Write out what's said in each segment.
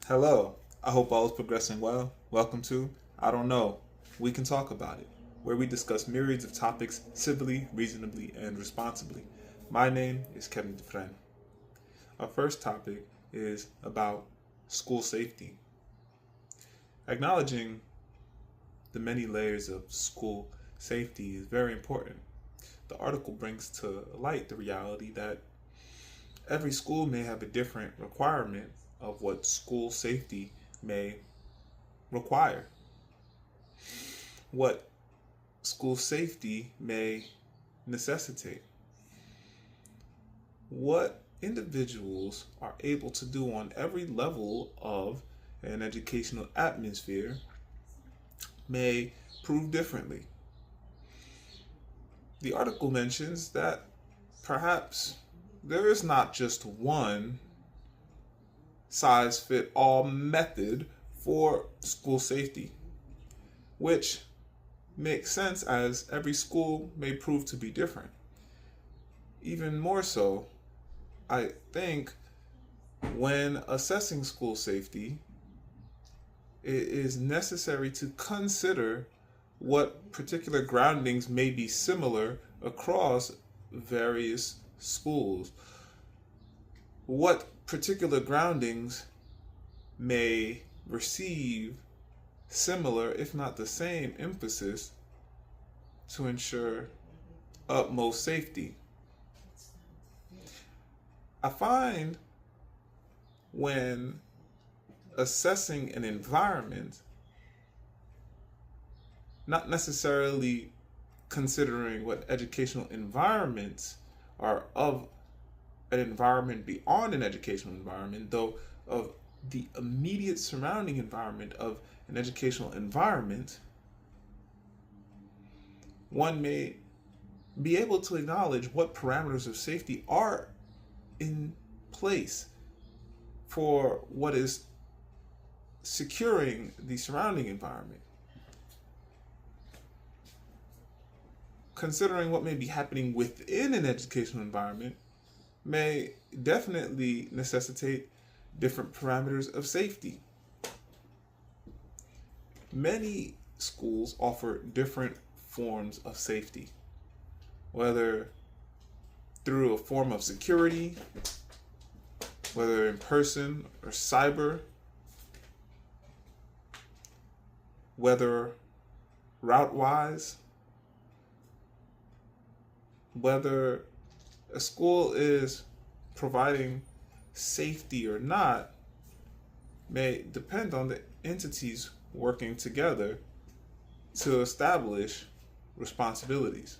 Hello, I hope all is progressing well. Welcome to I Don't Know, We Can Talk About It, where we discuss myriads of topics civilly, reasonably, and responsibly. My name is Kevin Dufresne. Our first topic is about school safety. Acknowledging the many layers of school safety is very important. The article brings to light the reality that every school may have a different requirement of what school safety may require, what school safety may necessitate, what individuals are able to do on every level of an educational atmosphere may prove differently. The article mentions that perhaps there is not just one size fit all method for school safety, which makes sense as every school may prove to be different. Even more so, I think when assessing school safety, it is necessary to consider what particular groundings may be similar across various schools. What particular groundings may receive similar, if not the same, emphasis to ensure utmost safety. I find when assessing an environment, not necessarily considering what educational environments are of an environment beyond an educational environment, though of the immediate surrounding environment of an educational environment, one may be able to acknowledge what parameters of safety are in place for what is securing the surrounding environment. Considering what may be happening within an educational environment may definitely necessitate different parameters of safety. Many schools offer different forms of safety, whether through a form of security, whether in person or cyber, whether route-wise, whether a school is providing safety or not may depend on the entities working together to establish responsibilities.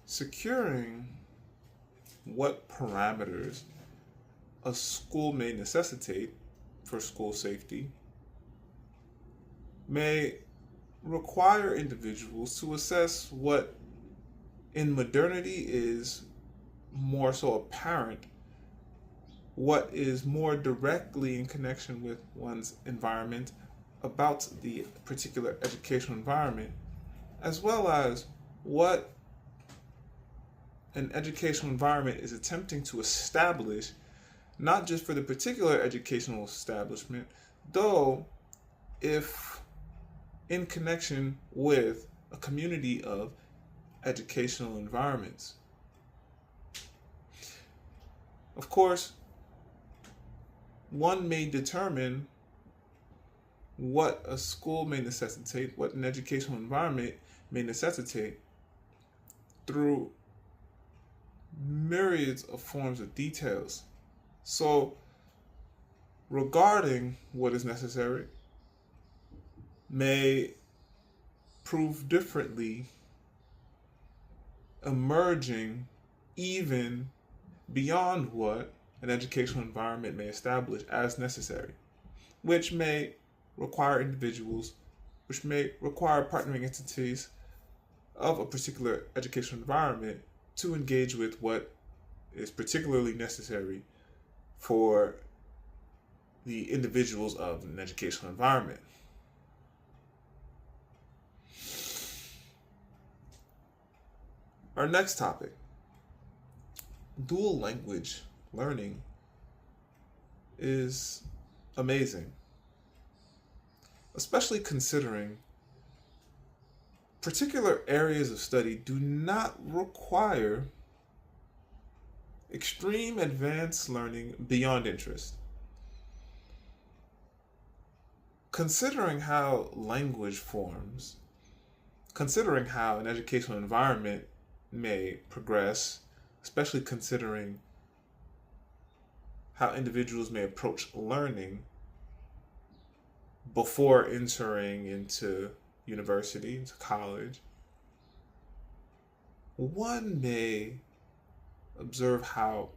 Securing what parameters a school may necessitate for school safety may require individuals to assess what in modernity is more so apparent, what is more directly in connection with one's environment about the particular educational environment, as well as what an educational environment is attempting to establish, not just for the particular educational establishment, though if in connection with a community of educational environments. Of course, one may determine what a school may necessitate, what an educational environment may necessitate through myriads of forms of details. So, regarding what is necessary may prove differently, emerging even beyond what an educational environment may establish as necessary, which may require individuals, which may require partnering entities of a particular educational environment to engage with what is particularly necessary for the individuals of an educational environment. Our next topic dual language learning is amazing, especially considering particular areas of study do not require extreme advanced learning beyond interest. Considering how language forms, considering how an educational environment may progress, especially considering how individuals may approach learning before entering into university, into college, one may observe how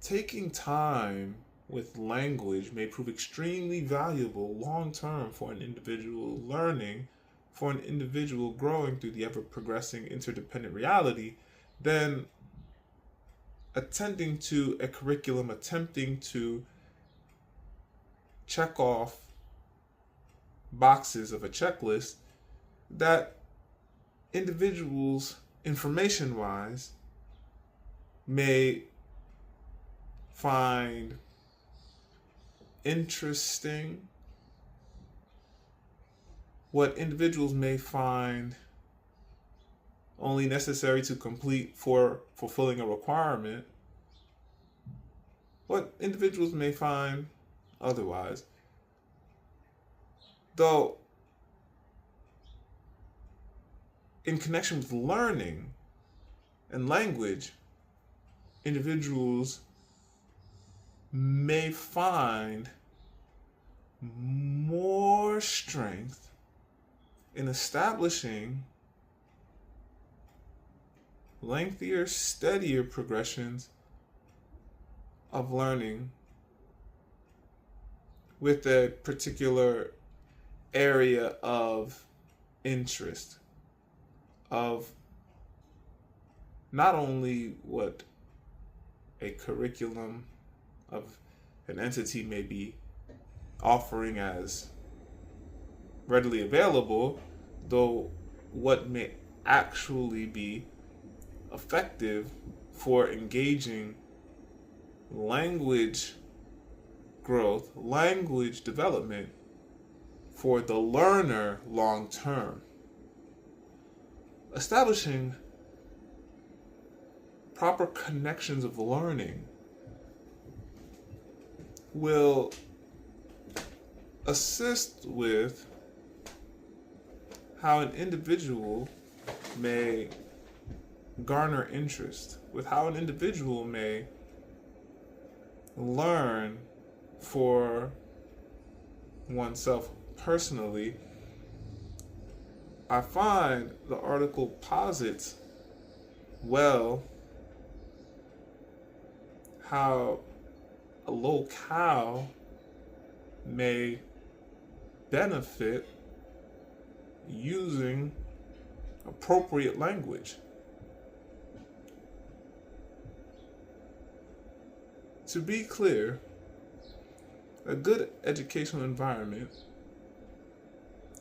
taking time with language may prove extremely valuable long term for an individual learning, for an individual growing through the ever progressing interdependent reality, than attending to a curriculum, attempting to check off boxes of a checklist that individuals, information wise, may find interesting, what individuals may find only necessary to complete for fulfilling a requirement, what individuals may find otherwise. Though, in connection with learning and language, individuals may find more strength in establishing lengthier, steadier progressions of learning with a particular area of interest, of not only what a curriculum of an entity may be offering as readily available, though what may actually be effective for engaging language growth, language development for the learner long term. Establishing proper connections of learning will assist with how an individual may garner interest, with how an individual may learn for oneself personally. I find the article posits well how a locale may benefit using appropriate language. To be clear, a good educational environment,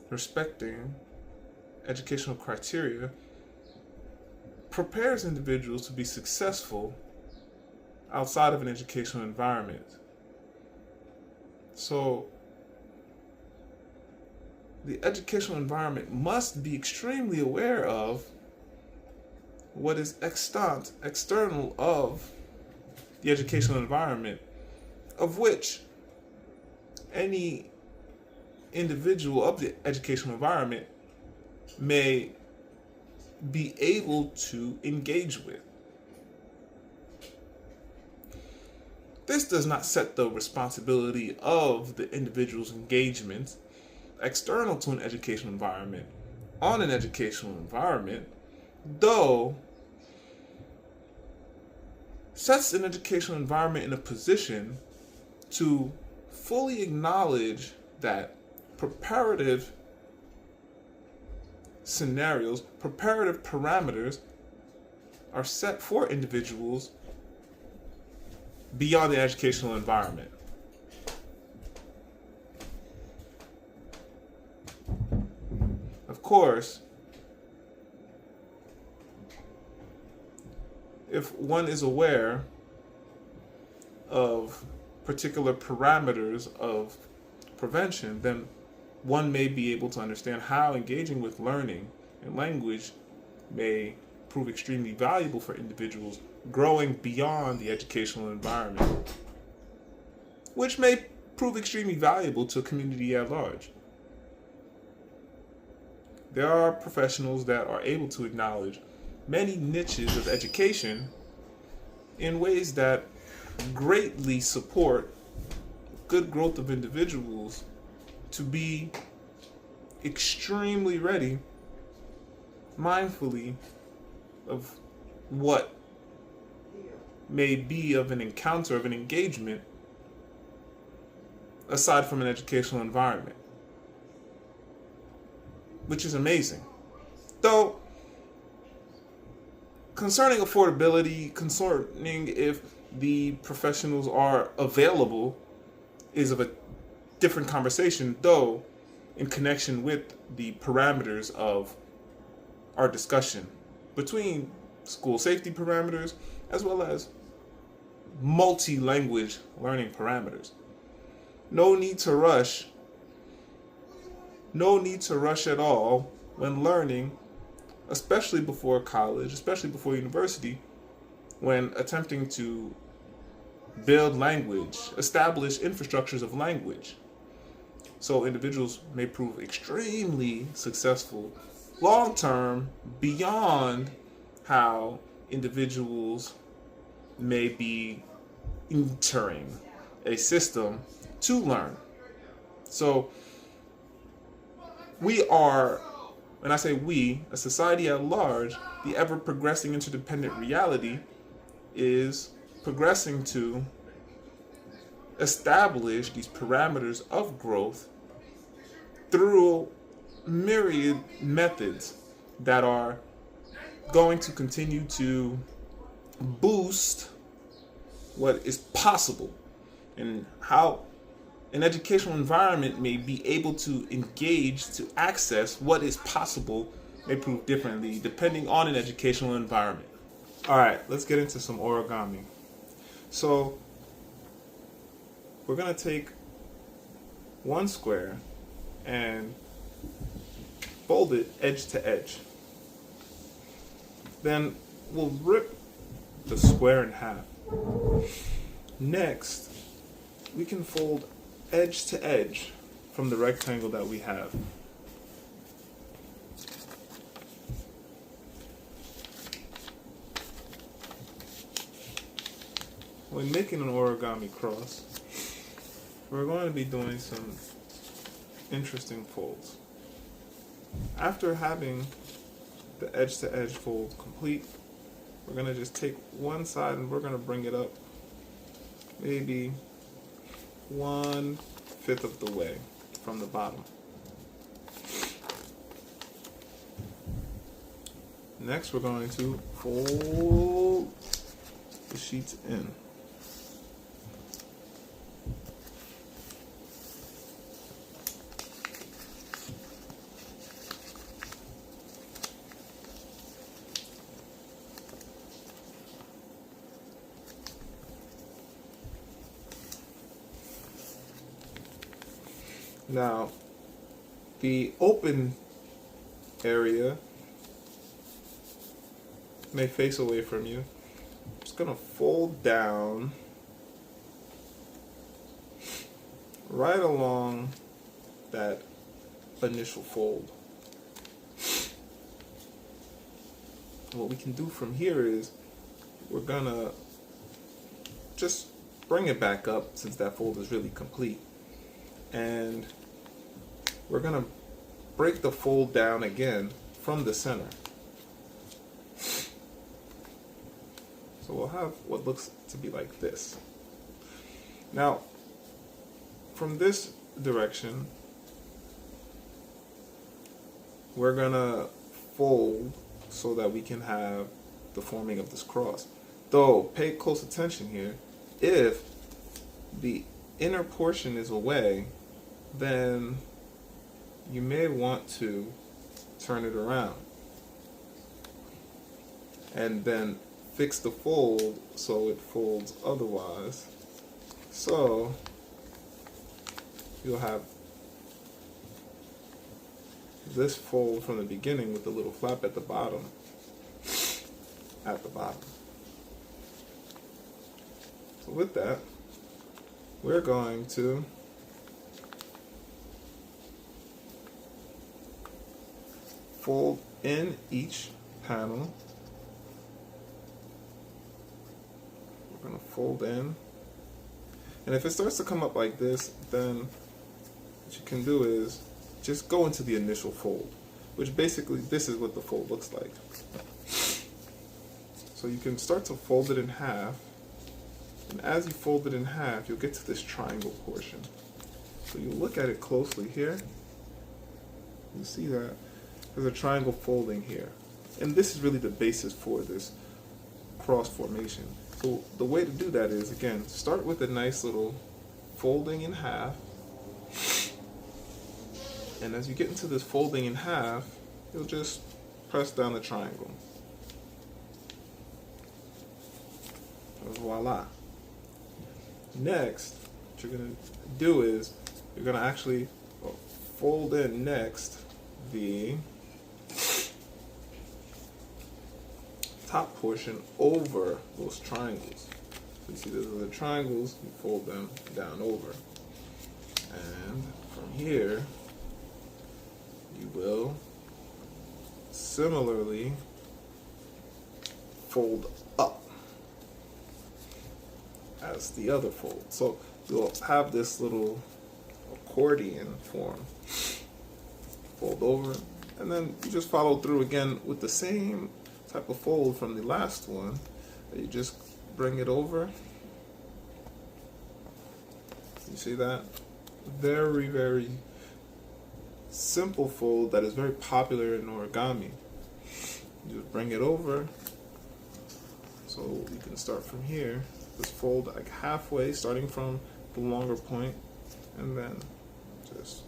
respecting educational criteria, prepares individuals to be successful outside of an educational environment. So, the educational environment must be extremely aware of what is external of the educational environment, of which any individual of the educational environment may be able to engage with. This does not set the responsibility of the individual's engagement external to an educational environment on an educational environment, though sets an educational environment in a position to fully acknowledge that preparative scenarios, preparative parameters are set for individuals beyond the educational environment. Of course, if one is aware of particular parameters of prevention, then one may be able to understand how engaging with learning and language may prove extremely valuable for individuals growing beyond the educational environment, which may prove extremely valuable to a community at large. There are professionals that are able to acknowledge many niches of education in ways that greatly support good growth of individuals to be extremely ready, mindfully, of what may be of an encounter, of an engagement, aside from an educational environment, which is amazing. Though, concerning affordability, concerning if the professionals are available, is of a different conversation, though in connection with the parameters of our discussion between school safety parameters as well as multi-language learning parameters. No need to rush. No need to rush at all when learning, especially before college, especially before university, when attempting to build language, establish infrastructures of language. So individuals may prove extremely successful long-term beyond how individuals may be entering a system to learn. So we are, when I say we, a society at large, the ever-progressing interdependent reality is progressing to establish these parameters of growth through myriad methods that are going to continue to boost what is possible and how an educational environment may be able to engage to access what is possible may prove differently depending on an educational environment. All right, let's get into some origami. So we're going to take one square and fold it edge to edge. Then we'll rip the square in half. Next, we can fold edge to edge from the rectangle that we have. When making an origami cross, we're going to be doing some interesting folds. After having the edge to edge fold complete, we're going to just take one side and we're going to bring it up maybe 1/5 of the way from the bottom. Next, we're going to fold the sheets in. Now, the open area may face away from you. I'm just going to fold down right along that initial fold. What we can do from here is we're going to just bring it back up since that fold is really complete. And we're going to break the fold down again from the center. So we'll have what looks to be like this. Now, from this direction, we're going to fold so that we can have the forming of this cross. Though, pay close attention here. If the inner portion is away, then you may want to turn it around and then fix the fold so it folds otherwise. So you'll have this fold from the beginning with the little flap at the bottom. So with that, we're going to fold in each panel. We're going to fold in. And if it starts to come up like this, then what you can do is just go into the initial fold, which basically this is what the fold looks like. So you can start to fold it in half, and as you fold it in half, you'll get to this triangle portion. So you look at it closely here, you see that there's a triangle folding here. And this is really the basis for this cross formation. So the way to do that is, again, start with a nice little folding in half. And as you get into this folding in half, you'll just press down the triangle. And voila. Next, what you're going to do is, you're going to actually fold in next the top portion over those triangles. So you see those are the triangles, you fold them down over. And from here, you will similarly fold up as the other fold. So you'll have this little accordion form. Fold over, and then you just follow through again with the same type of fold from the last one. You just bring it over. You see that? Very, very simple fold that is very popular in origami. You just bring it over. So you can start from here. Just fold like halfway, starting from the longer point, and then just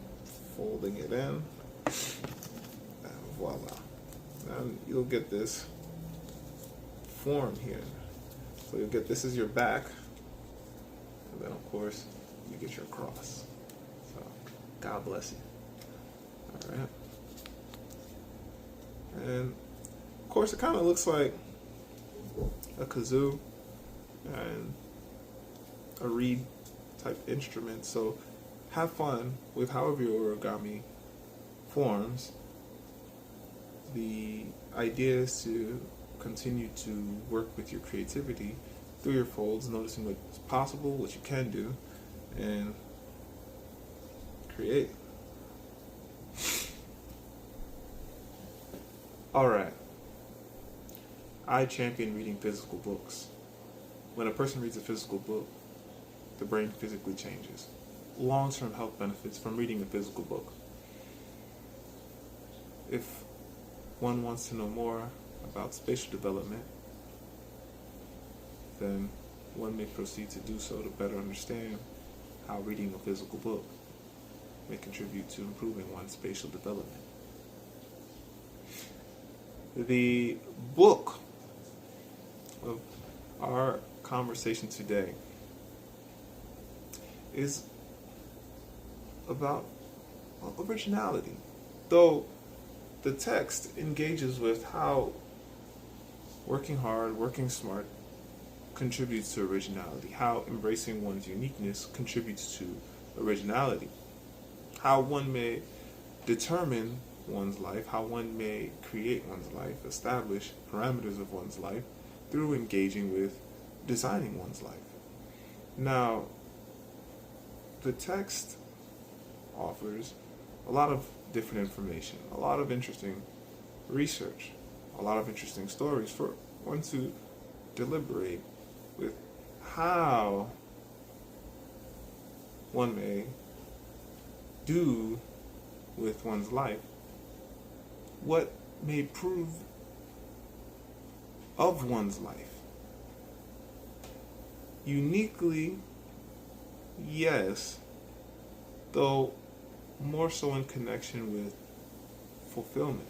folding it in. And voila. And you'll get this form here. So you'll get, this is your back, and then of course you get your cross. So God bless you. Alright. And of course it kind of looks like a kazoo and a reed type instrument. So have fun with however your origami forms. The idea is to continue to work with your creativity through your folds, noticing what's possible, what you can do, and create. Alright. I champion reading physical books. When a person reads a physical book, the brain physically changes. Long-term health benefits from reading a physical book. If one wants to know more about spatial development, then one may proceed to do so to better understand how reading a physical book may contribute to improving one's spatial development. The book of our conversation today is about originality, though the text engages with how working hard, working smart contributes to originality, how embracing one's uniqueness contributes to originality, how one may determine one's life, how one may create one's life, establish parameters of one's life through engaging with designing one's life. Now, the text offers a lot of different information, a lot of interesting research, a lot of interesting stories for one to deliberate with how one may do with one's life, what may prove of one's life. Uniquely, yes, though more so in connection with fulfillment.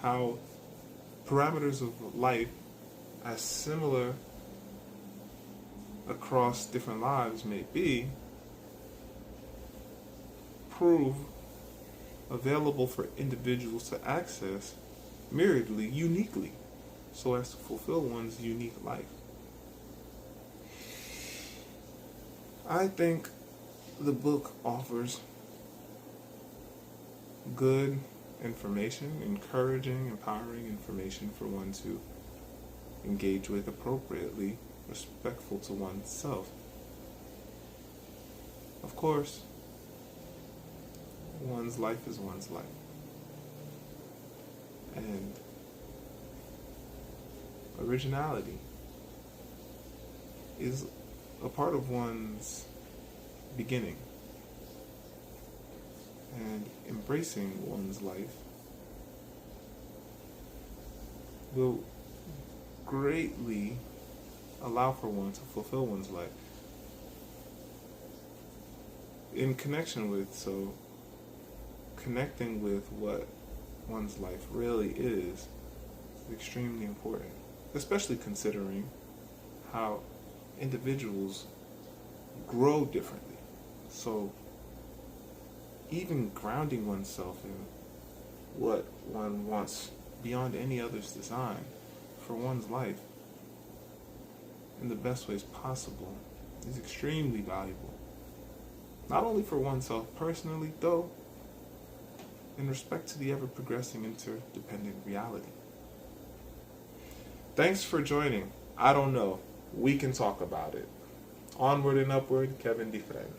How parameters of life as similar across different lives may be, prove available for individuals to access myriadly, uniquely, so as to fulfill one's unique life. I think the book offers good information, encouraging, empowering information for one to engage with appropriately, respectful to oneself. Of course, one's life is one's life. And originality is a part of one's beginning. And embracing one's life will greatly allow for one to fulfill one's life. In connection with, so connecting with what one's life really is extremely important, especially considering how individuals grow differently. So even grounding oneself in what one wants beyond any other's design for one's life in the best ways possible is extremely valuable. Not only for oneself personally, though, in respect to the ever-progressing interdependent reality. Thanks for joining. I don't know. We can talk about it. Onward and Upward, Kevin Dufresne.